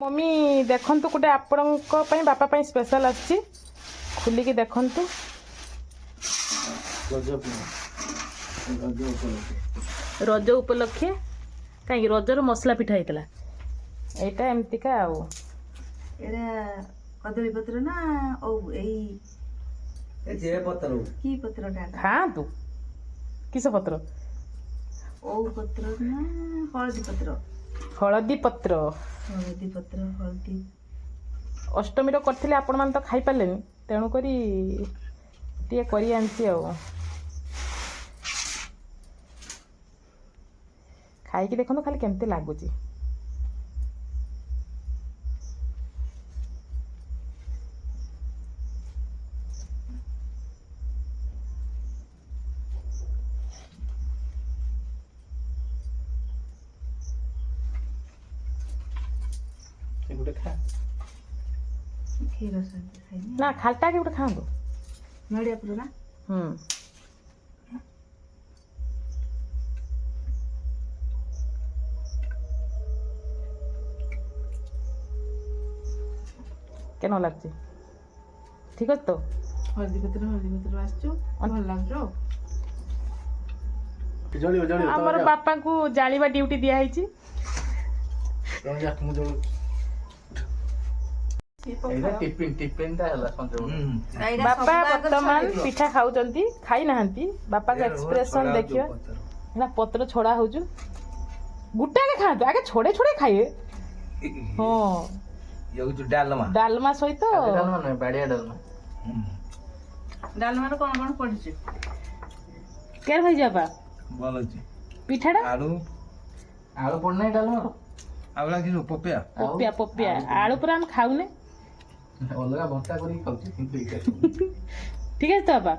mummy देखंतु गोटे आपणक पई बापा पई स्पेशल आछि खुली के देखंतु रज उपलक्षे कहीं रजर मसला पिठा होता एटा एमती का आउ एड़ा कदली पत्र ना ओ एई जे पत्र की पत्र टा खातु किस पत्र ओ पत्र ना हळदी पत्र हलदी पत्र हळदी पत्र हळदी अष्टमी रो करथिले आपण मान तो खाई पालेनी तेणु करी टिए करी आनसी आ खाई कि देखो खाली केमते लागुची गोटे खा खीर संग खाइनी ना खालटा के गोटे खांदो नडिया पुरो ना केन लागছে ठीक है तो हळदी पत्र आछो भल लागजो जळियो जळियो हमर बापा को जालिबा ड्यूटी दिया हैची तम जा तुम जो एटा टिफिन टिफिन ता हला संजो बापा वर्तमान पिठा खाउचंती खाई नहांती बापा का एक्सप्रेशन देखियो ना पत्र छोड़ा होजु गुट्टा के खातो आगे छोड़े छोड़े खाइए हां यो जो डालमा सहित डालमा नहीं बाड़िया डालमा रो कोन पडिछ केर भाई जाबा भल अछि पिठाडा आलू आलू पड़नै डालमा आलू कि पपिया पपिया पपिया आलू पर हम खाउने अलगा भर्ता करी खाउछी किंतु ठीक है तो बाबा